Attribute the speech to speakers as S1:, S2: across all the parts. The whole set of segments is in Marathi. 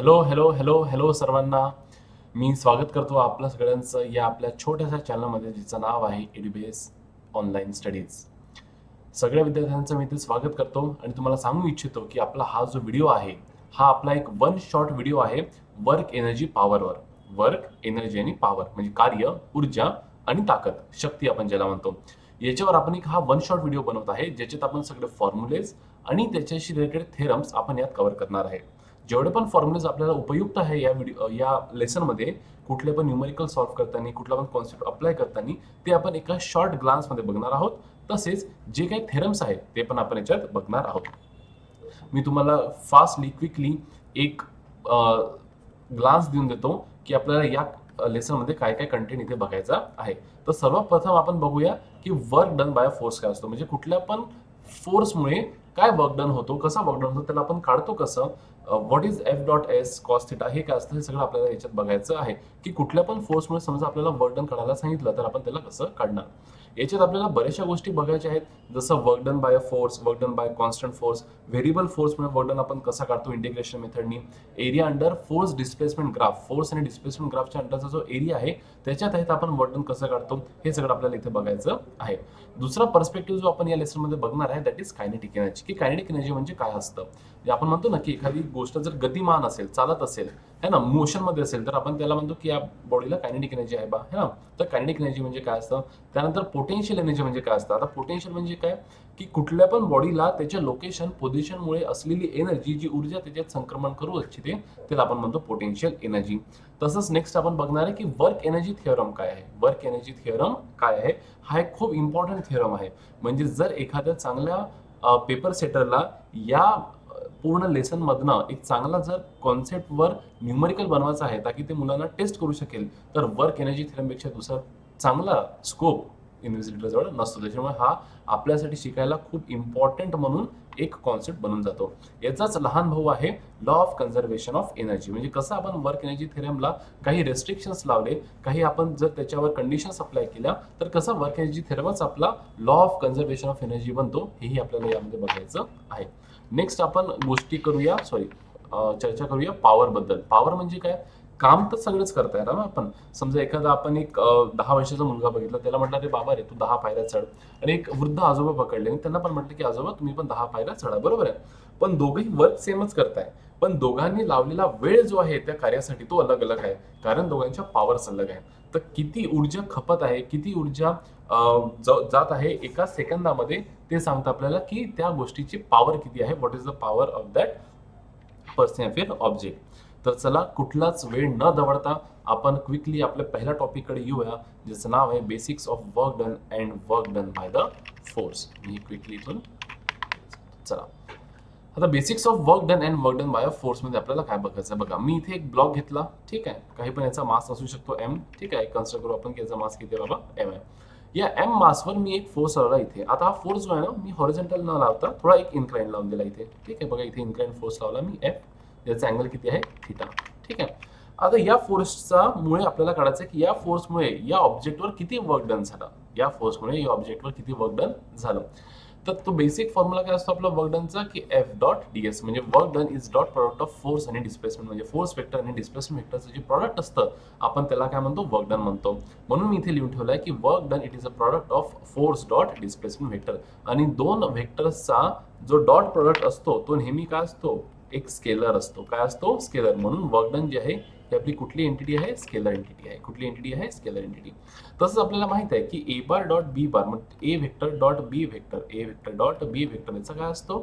S1: हॅलो हॅलो हॅलो हॅलो सर्वांना. मी स्वागत करतो आपल्या सगळ्यांचं या आपल्या छोट्याशा चॅनलमध्ये जिचं नाव आहे एडुबेस ऑनलाईन स्टडीज. सगळ्या विद्यार्थ्यांचं मी इथे स्वागत करतो आणि तुम्हाला सांगू इच्छितो की आपला हा जो व्हिडिओ आहे हा आपला एक वन शॉट व्हिडिओ आहे वर्क एनर्जी पॉवरवर. वर्क एनर्जी आणि पॉवर म्हणजे कार्य, ऊर्जा आणि ताकद, शक्ती आपण ज्याला म्हणतो. याच्यावर आपण एक हा वन शॉट व्हिडिओ बनवत आहे ज्याच्यात आपण सगळे फॉर्म्युलेज आणि त्याच्याशी रिलेटेड थेरम्स आपण यात कव्हर करणार आहे. जेवढे पण फॉर्म्युलेज आपल्याला उपयुक्त आहे या लेसनमध्ये, कुठले पण न्यूमेरिकल सॉल्व्ह करताना, कुठला पण कॉन्सेप्ट अप्लाय करताना, ते आपण एका शॉर्ट ग्लान्समध्ये बघणार आहोत. तसेच जे काही थेरम्स आहेत ते पण आपण याच्यात बघणार आहोत. मी तुम्हाला फास्टली क्विकली एक ग्लान्स देऊन देतो की आपल्याला या लेसनमध्ये काय काय कंटेंट इथे बघायचा आहे. तर सर्वप्रथम आपण बघूया की वर्क डन बाय फोर्स काय असतो, म्हणजे कुठल्या पण फोर्समुळे काय वर्क डन होतो, कसा वर्क डन होतो, त्याला आपण काढतो कसं, what is F dot S cos theta हे काय असतं हे सगळं आपल्याला याच्यात बघायचं आहे. की कुठल्या पण फोर्समुळे समजा आपल्याला वर्क डन काढायला सांगितलं तर आपण त्याला कसं काढणार. याच्यात आपल्याला बऱ्याचशा गोष्टी बघायच्या आहेत, जसं work done by force, work done by constant force, variable फोर्समुळे वर्क डन आपण कसा काढतो इंटिग्रेशन मेथडनी, area under force displacement graph, force आणि डिस्प्लेसमेंट ग्राफच्या अंडरचा जो एरिया आहे त्याच्यात आहेत आपण वर्क डन कसं काढतो हे सगळं आपल्याला इथे बघायचं आहे. दुसरा पर्स्पेक्टिव्ह जो आपण या लेसनमध्ये बघणार आहे दॅट इज कायनेटिक एनर्जी. की कायनेटिक एनर्जी म्हणजे काय असतं. जे आपण म्हणतो ना की एखादी गोष्ट जर गतिमान असेल, चालत असेल है ना, मोशन मध्ये असेल, तर आपण त्याला म्हणतो की या बॉडीला कायनेटिक एनर्जी आहे बा, है ना. तर कायनेटिक एनर्जी म्हणजे काय असतं. त्यानंतर पोटेन्शियल एनर्जी म्हणजे काय असतं. आता पोटेन्शियल म्हणजे काय की कुठल्या पण बॉडीला त्याच्या लोकेशन पोझिशनमुळे असलेली एनर्जी, जी ऊर्जा त्याच्यात संक्रमण करू इच्छिते, त्याला आपण म्हणतो पोटेन्शियल एनर्जी. तसंच नेक्स्ट आपण बघणार आहे की वर्क एनर्जी थिअरम काय आहे. वर्क एनर्जी थिअरम काय आहे हा एक खूप इम्पॉर्टंट थिअरम आहे. म्हणजे जर एखाद्या चांगल्या पेपर सेटरला या पूर्ण लेसन मधनं एक चांगला जर कॉन्सेप्टवर न्यूमरिकल बनवायचा आहे ताकी ते मुलांना टेस्ट करू शकेल, तर वर्क एनर्जी थिअरमपेक्षा दुसरा चांगला स्कोप इन्व्हिजिलेटरजवळ नसतो. त्याच्यामुळे हा आपल्यासाठी शिकायला खूप इम्पॉर्टंट म्हणून एक कॉन्सेप्ट बनून जातो. याचाच लहान भाऊ आहे law of conservation of energy. म्हणजे कसं आपण वर्क एनर्जी थेरमला काही रेस्ट्रिक्शन्स लावले, काही आपण जर त्याच्यावर कंडिशन्स अप्लाय केल्या, तर कसा वर्क एनर्जी थेरमच आपला law of conservation of energy बनतो, हेही आपल्याला यामध्ये बघायचं आहे. नेक्स्ट आपण गोष्टी करूया, चर्चा करूया पॉवर बद्दल. पॉवर म्हणजे काय. काम तर सगळंच करताय ना आपण. समजा एखादा आपण एक 10 वर्षाचा मुलगा बघितला, त्याला म्हटलं रे बाबा रे तू 10 पायऱ्या चढ, आणि एक वृद्ध आजोबा पकडले आणि त्यांना पण म्हटलं की आजोबा तुम्ही पण 10 पायऱ्या चढा, बरोबर आहे. पण दोघंही वर्क सेमच करताय, पण दोघांनी लावलेला वेळ जो आहे त्या कार्यासाठी तो अलग अलग आहे, कारण दोघांच्या पॉवर्स अलग आहे. तर किती ऊर्जा खपत आहे, किती ऊर्जा जात आहे एका सेकंदामध्ये, ते सांगतं आपल्याला की त्या गोष्टीची पॉवर किती आहे, what is the power of that person या फिर ऑब्जेक्ट. तर चला कुठलाच वेळ न दवडता आपण क्विकली आपल्या पहिल्या टॉपिककडे येऊया, ज्याचं नाव आहे basics of work done and work done by the force. Me quickly इथून चला. आता basics of work done and work done by force मध्ये आपल्याला काय बघायचं बघा. मी इथे एक ब्लॉक घेतला, ठीक आहे. काही पण याचा मास असू शकतो एम, ठीक आहे. कन्सिडर करू आपण की याचा मास किती आहे बाबा, एम आहे. या एम मासवर मी एक फोर्स लावला इथे. आता हा फोर्स जो आहे ना, मी हॉरिझॉन्टल न लावता थोडा एक इन्क्लाइन लावून दिला इथे, ठीक आहे. बघा इथे इन्क्लाइन फोर्स लावला मी एफ, याचा अँगल किती आहे थिटा, ठीक आहे. आता या फोर्सचा मुळे आपल्याला काढायचं की या फोर्समुळे या ऑब्जेक्टवर किती वर्क डन झालं, या फोर्समुळे या ऑब्जेक्टवर किती वर्क डन झालं. तर तो बेसिक फॉर्म्युला काय असतो आपला वर्क डनचा की एफ डॉट डीएस, म्हणजे work done is dot product of force आणि डिस्प्लेसमेंट. म्हणजे फोर्स वेक्टर आणि डिस्प्लेसमेंट वेक्टरचं जे प्रॉडक्ट असतं आपण त्याला काय म्हणतो, वर्क डन म्हणतो. म्हणून मी इथे लिहून ठेवलंय की work done it is a product of force dot displacement vector. आणि दोन वेक्टर्सचा जो डॉट प्रॉडक्ट असतो तो नेहमी काय असतो, एक स्केलर असतो. काय असतो, स्केलर. म्हणून वर्क डन जी आहे ही आपली कुठली एंटिटी आहे, स्केलर एंटिटी आहे. कुठली एंटिटी आहे, स्केलर एंटिटी. तसंच आपल्याला माहित आहे की ए बार डॉट बी बार, म्हणजे ए व्हेक्टर डॉट बी व्हेक्टर, ए व्हेक्टर डॉट बी व्हेक्टर, याचा काय असतो,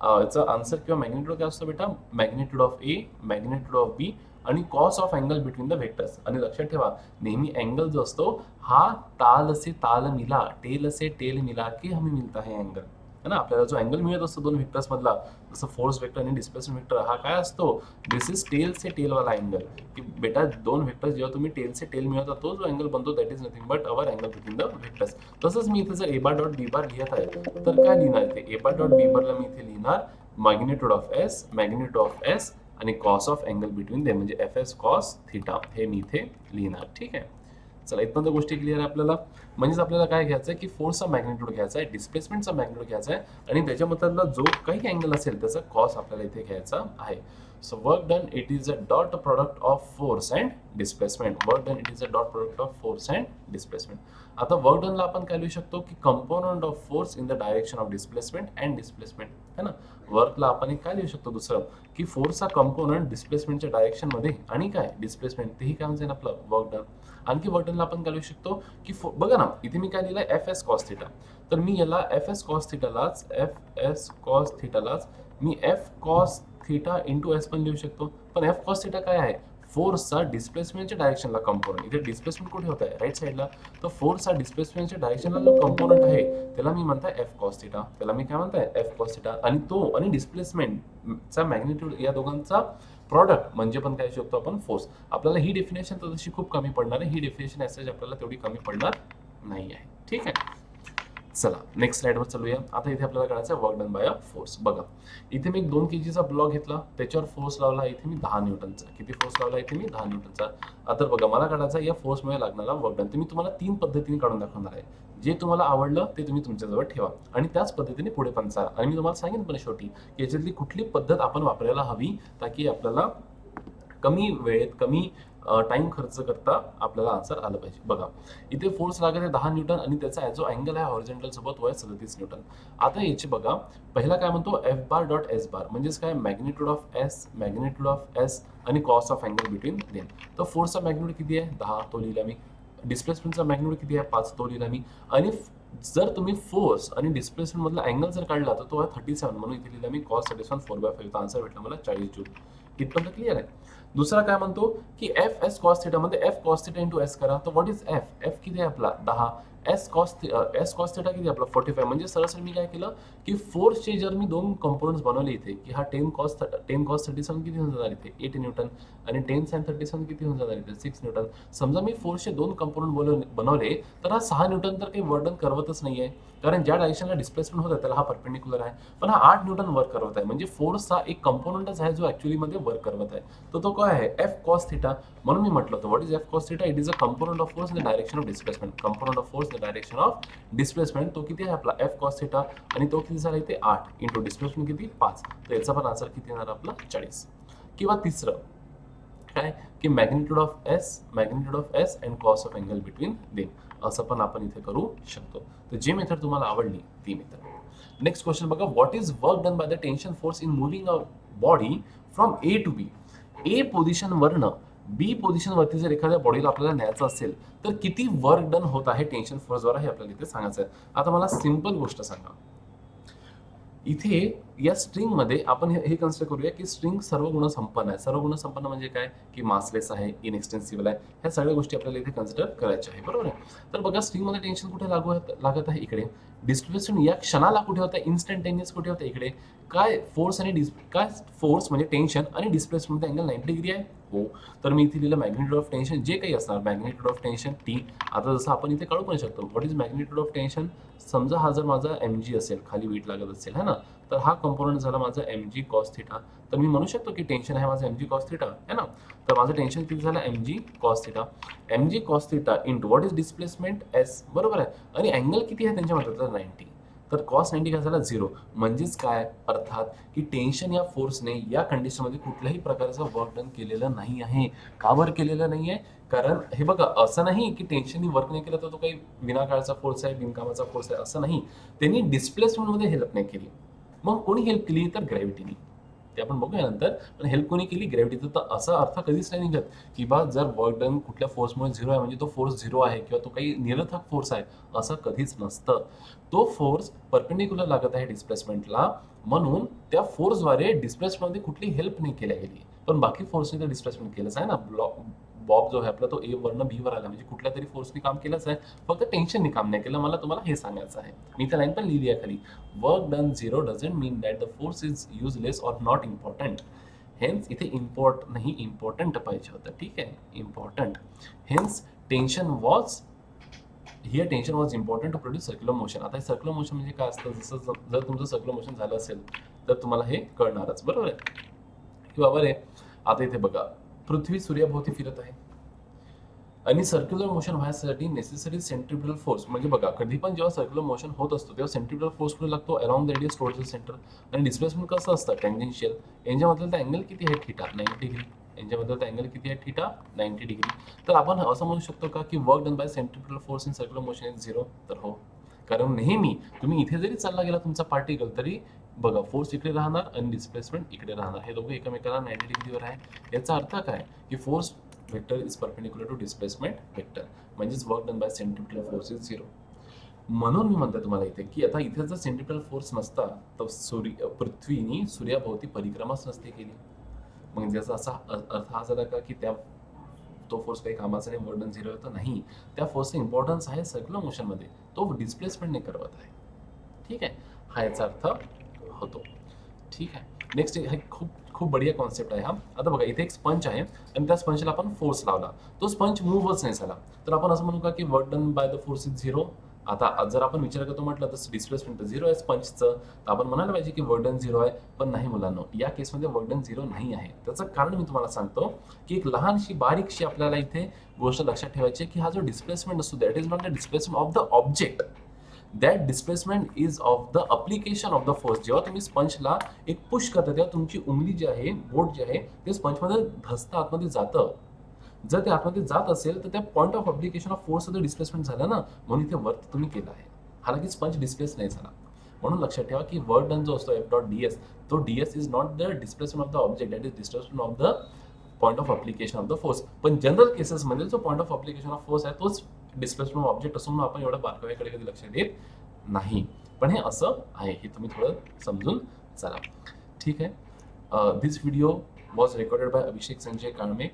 S1: याचा आन्सर किंवा मॅग्निट्यूड काय असतो बेटा, magnitude of A, magnitude of B आणि cos of angle between the vectors. आणि लक्षात ठेवा नेहमी अँगल जो असतो हा ताल से ताल मिला, टेल से टेल मिला के हमें मिलता है अँगल, है ना. आपल्याला जो अँगल मिळत असतो दोन व्हेक्टर्स मधला, जसं फोर्स वेक्टर आणि डिस्प्लेसमेंट वेक्टर, हा काय असतो, दिस इज टेल से टेल वाला अँगल. की बेटा दोन व्हेक्टर्स जेव्हा तुम्ही टेल से टेल मिळवता तो जो अँगल बनतो that is nothing but our angle between the vectors. तसंच मी इथे जर ए बार डॉट बी बार लिहित आहे तर काय लिहिणार इथे, ए बार डॉट बी बारला मी इथे लिहिणार magnitude of S, magnitude of S आणि कॉस ऑफ अँगल बिटवीन दे, म्हणजे एफ एस कॉस थिटा, हे मी इथे लिहिणार, ठीक आहे. चला इथपर्यंत गोष्टी क्लिअर आहे आपल्याला. म्हणजेच आपल्याला काय घ्यायचं आहे की फोर्सचा मॅग्निट्यूड घ्यायचा आहे, डिस्प्लेसमेंटचा मॅग्निट्यूड घ्यायचा आहे आणि त्याच्यामधला जो काही अँगल असेल त्याचा कॉस आपल्याला इथे घ्यायचा आहे. So work done, it is a dot product of force and displacement. Work done, it is a dot product of force and displacement. आता वर्क डन ला आपण काय लिहू शकतो की component of force in the direction of displacement and displacement है ना. वर्कला आपण एक काय लिहू शकतो दुसरं की फोर्सचा कंपोनंट डिस्प्लेसमेंटच्या डायरेक्शन मध्ये आणि काय डिस्प्लेसमेंट तेही काय म्हणजे आपलं वर्क डन. आणखी वर्क डनला आपण काय लिहू शकतो की बघा ना इथे मी काय लिहिलंय एफ एस कॉस थिटा, तर मी याला एफ एस कॉस थिटालाच मी F cos theta into S पण लिहू शकतो. पण एफ कॉस थिटा काय आहे, फोर्सचा डिस्प्लेसमेंटच्या डायरेक्शनला कंपोनंट. इथे डिस्प्लेसमेंट कुठे होत आहे, राईट साईडला. तर फोर्सचा डिस्प्लेसमेंटच्या डायरेक्शनला जो कंपोनंट आहे त्याला मी म्हणताय एफ कॉस थिटा, त्याला मी काय म्हणताय एफ कॉस थिटा. आणि तो आणि डिस्प्लेसमेंटचा मॅग्निट्यूड या दोघांचा प्रॉडक्ट म्हणजे पण काय शकतो आपण फोर्स. आपल्याला ही डेफिनेशन तर तशी खूप कमी पडणार आहे, ही डेफिनेशन ॲज आपल्याला तेवढी कमी पडणार नाही आहे. ठीक आहे, चला नेक्स्ट स्लाइडवर चालूया. आता इथे आपल्याला करायचं आहे work done bye a force. बघा इथे मी 2 kgचा ब्लॉक घेतला, त्याच्यावर फोर्स लावला इथे मी 10 न्यूटनचा. किती फोर्स लावला इथे मी 10 न्यूटनचा. आता बघा मला काढायचा या फोर्समुळे लागणारा वर्क डन. मी तुम्हाला 3 पद्धतीने काढून दाखवणार आहे. जे तुम्हाला आवडलं ते तुम्ही तुमच्याजवळ ठेवा आणि त्याच पद्धतीने पुढे पण चाला. आणि मी तुम्हाला सांगेन पण शेवटी की याच्यातली कुठली पद्धत आपण वापरायला हवी ताकी आपल्याला कमी वेळेत कमी टाइम खर्च करता आपल्याला आन्सर आलं पाहिजे. बघा इथे फोर्स लागत आहे 10 न्यूटन आणि त्याचा जो अँगल आहे हॉरिझॉन्टल सोबत तो आहे 37 न्यूटन. आता याची बघा पहिला काय म्हणतो F bar dot S bar म्हणजेच काय मॅग्निट्यूड ऑफ एस आणि cos of angle between them. तर फोर्सचा मॅग्निट्यूड किती आहे 10 तो लिहिला मी. डिस्प्लेसमेंटचा मॅग्निट्यूड किती आहे 5 तो लिहिला मी. आणि जर तुम्ही फोर्स आणि डिस्प्लेसमेंट मधला अँगल जर काढला तर तो आहे 37 म्हणून इथे लिहिला मी कॉस 37 4/5. आन्सर भेटला मला 40 जूल. इथपर्यंत क्लिअर आहे. दुसरा काय म्हणतो की एफ एस कॉस थिटा मध्ये F cos theta into S करा. तर व्हॉट इज एफ, एफ किती आहे आपला 10, एस कॉस थिटा किती आपला 45. म्हणजे सरळ मी काय केलं की फोर्सचे जर मी 2 कंपोनंट्स बनवले इथे की हा 10 कॉस 37 किती होऊन जाणार इथे 8 न्यूटन आणि 10 sin 37 किती होऊन जाणार इथे 6 न्यूटन. समजा मी फोर्सचे 2 कंपोनंट बनवले तर हा 6 न्यूटन तर काही वर्क करवतच नाहीये, कारण ज्या डायरेक्शनला डिस्प्लेसमेंट होत त्याला हा परपेंडिक्युलर आहे. पण हा 8 न्यूटन वर्क करवत आहे. म्हणजे फोर्सचा एक कंपोनंटच आहे जो ऍक्च्युअली मध्ये वर्क करवत आहे. तर तो काय आहे एफ कॉस थिटा. म्हणून मी म्हटलं होतं what is F cos theta, it is a component of force in the direction of displacement. Component of force in the direction of displacement तो किती आहे आपला एफ कॉस थिटा आणि तो किती झाला इथे 8 इंटू डिस्प्लेसमेंट किती 5. तर याचा पण आन्सर किती येणार आपला 40. किंवा तिसरं काय की magnitude of S and cos of angle between them. असं पण आपण इथे करू शकतो. तर जी मेथड तुम्हाला आवडली ती मेथड. नेक्स्ट क्वेश्चन बघा what is work done by the tension force in moving a body from A to B. A position वरनं बी पोझिशन वरती जर एखाद्या बॉडीला आपल्याला न्यायचं असेल तर किती वर्क डन होत आहे टेन्शन फोर्स द्वारा हे आपल्याला इथे सांगायचं आहे. आता मला सिंपल गोष्ट सांगा, इथे या स्ट्रिंग मध्ये आपण हे कन्सिडर करूया की स्ट्रिंग सर्व गुणसंपन्न आहे. सर्व गुणसंपन्न म्हणजे काय की मासलेस आहे, इनएक्सटेन्सिबल आहे. ह्या सगळ्या गोष्टी आपल्याला इथे कन्सिडर करायच्या आहे, बरोबर आहे. तर बघा स्ट्रिंग मध्ये टेन्शन कुठे लागत आहे इकडे. डिस्प्लेसमेंट या क्षणाला कुठे होतं इन्स्टंटेनियस कुठे होतं इकडे. काय फोर्स म्हणजे टेन्शन आणि डिस्प्लेसमेंट अँगल 90 डिग्री आहे हो. तर मी इथे लिहिलं मॅग्निट्यूड ऑफ टेन्शन जे काही असणार मॅग्निट्यूड ऑफ टेन्शन टी. आता जसं आपण इथे काढू पण शकतो what is magnitude of tension. समजा हा जर माझा mg असेल खाली वेट लागत असेल है ना, तर हा कंपोनंट झाला माझा mg कॉस थिटा. तर मी म्हणू शकतो की टेन्शन आहे माझं mg कॉस थिटा है ना. तर माझं टेन्शन किती झालं mg cos theta into what is displacement s, बरोबर आहे. आणि अँगल किती आहे त्यांच्यामध्ये तर 90. तर कॉस 90 काय झाला 0. म्हणजेच काय अर्थात की टेन्शन या फोर्सने या कंडिशनमध्ये कुठल्याही प्रकारचं वर्क डन केलेलं नाही आहे. का बरं केलेलं नाही आहे, कारण हे बघा असं नाही की टेन्शननी वर्क नाही केलं तर तो काही विनाकाळचा फोर्स आहे बिनकामाचा फोर्स आहे असं नाही. त्यांनी डिस्प्लेसमेंटमध्ये हेल्प नाही केली. मग कोणी हेल्प केली तर ग्रॅव्हिटीने. ते आपण बघूया नंतर. पण हेल्प कोणी केली ग्रॅव्हिटीचं. तर असा अर्थ कधीच नाही निघत की बा जर वर्क डन कुठल्या फोर्समुळे 0 आहे म्हणजे तो फोर्स 0 आहे किंवा तो काही निरर्थक फोर्स आहे असं कधीच नसतं. तो फोर्स परपेंडिक्युलर लागत आहे डिस्प्लेसमेंटला म्हणून त्या फोर्सद्वारे डिस्प्लेसमेंटमध्ये कुठली हेल्प नाही केल्या गेली. पण बाकी फोर्सने तर डिस्प्लेसमेंट केलंच आहे ना. बॉब जो आहे आपला तो ए वरनं बी वर आला म्हणजे कुठल्या तरी फोर्सने काम केलंच आहे, फक्त टेन्शनने काम नाही केलं. मला तुम्हाला हे सांगायचं आहे. मी त्या लाईन पण लिहिली आहे खाली. Work done 0 doesn't mean that the force is useless or not important. Hence इथे नाही इम्पॉर्टंट पाहिजे होतं, ठीक आहे important. Hence tension was important to produce circular motion. आता सर्क्युलर मोशन म्हणजे काय असतं, जसं जर तुमचं सर्क्युलर मोशन झालं असेल तर तुम्हाला हे कळणारच, बरोबर आहे की बाबा रे. आता इथे बघा पृथ्वी सूर्याभोवती फिरत आहे. आणि सर्क्युलर मोशन व्हायसाठी नेसेसरी सेंट्रिपिटल फोर्स, म्हणजे बघा कधी पण जेव्हा सर्क्युलर मोशन होत असतो तेव्हा सेंट्रिपिटल फोर्स कुठे लागतो, along the radius towards the centre. आणि डिस्प्लेसमेंट कसं असतं, टँजेन्शियल. यांच्यामधलं अँगल किती आहे, थिटा 90 डिग्री. यांच्यामधलं अँगल किती आहे, थिटा 90 डिग्री. तर आपण असं म्हणू शकतो का की work done by centripetal force in circular motion is 0? तर हो, कारण नेहमी तुम्ही इथे जरी चालला गेला तुमचा पार्टिकल तरी बघा फोर्स इकडे राहणार आणि डिस्प्लेसमेंट इकडे राहणार, हे दोघे एकमेकाला 90 डिग्रीवर आहे. याचा अर्थ काय की force vector is perpendicular to displacement vector, म्हणजेच work done by centripetal force is 0. म्हणून मी म्हणतो तुम्हाला इथे की आता इथे जर सेंट्रिपिटल फोर्स नसता तर पृथ्वीनी सूर्याभोवती परिक्रमाच नसती केली. मग ज्याचा असा अर्थ हा झाला का की तो फोर्स काही कामाचा नाही, वर्क डन 0 होतं नाही. त्या फोर्सचा इम्पॉर्टन्स आहे सर्क्युलर मोशनमध्ये, तो डिस्प्लेसमेंटने करवत आहे. ठीक आहे, हा याचा अर्थ होतो. ठीक आहे, नेक्स्ट हा खूप खूप बढिया कॉन्सेप्ट आहे हा. आता बघा इथे एक स्पंज आहे आणि त्या स्पंजला आपण फोर्स लावला, तो स्पंज मूव्हच नाही झाला, तर आपण असं म्हणू का की work done by the force is 0? आता जर आपण विचार करतो म्हटलं तर डिस्प्लेसमेंट तर 0 आहे स्पंजचं, तर आपण म्हणायला पाहिजे की वर्क डन 0 आहे. पण नाही मुलांनो, या केसमध्ये वर्क डन 0 नाही आहे. त्याचं कारण मी तुम्हाला सांगतो की एक लहानशी बारीकशी आपल्याला इथे गोष्ट लक्षात ठेवायची आहे की हा जो डिस्प्लेसमेंट असतो that is not the displacement of the object, that displacement is of the application of the force. जेव्हा तुम्ही स्पंजला एक पुश करता तेव्हा तुमची उंगली जी आहे, बोट जे आहे ते स्पंजमध्ये धसतं, आतमध्ये जातं. जर ते आतमध्ये जात असेल तर त्या पॉईंट ऑफ अप्लिकेशन ऑफ फोर्सचं डिस्प्लेसमेंट झालं ना, म्हणून इथे वर्क तुम्ही केलं आहे. हालाकी स्पंज डिस्प्लेस नाही झाला. म्हणून लक्षात ठेवा की वर्क डन जो असतो एफ डॉट डी एस, तो D S is not the displacement of the object, that is displacement of the point of application of the force. पण जनरल केसेसमध्ये जो point of application of force आहे तोच डिस्प्लेसमेंट ऑफ ऑब्जेक्ट असून आपण एवढं बारकाव्याकडे कधी लक्ष देत नाही. पण हे असं आहे, हे तुम्ही थोडं समजून चला. ठीक आहे, this video was recorded by Abhishek Sanjay Kalme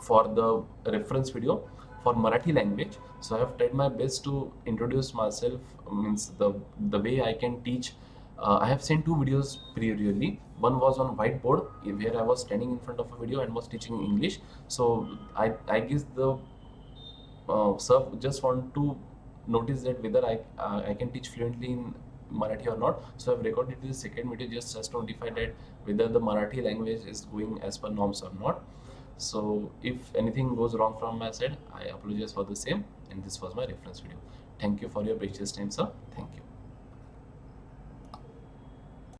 S1: for the reference video for Marathi language. So I have tried my best to introduce myself, means the way I can teach. I have sent 2 videos previously. One was on whiteboard where I was standing in front of a video and was teaching English. So I guess the sir just want to notice that whether I can teach fluently in Marathi or not. So I've recorded this second video just to notify that whether the Marathi language is going as per norms or not. So if anything goes wrong from my side, I apologize for the same, and this was my reference video. Thank you for your precious time, sir. Thank you.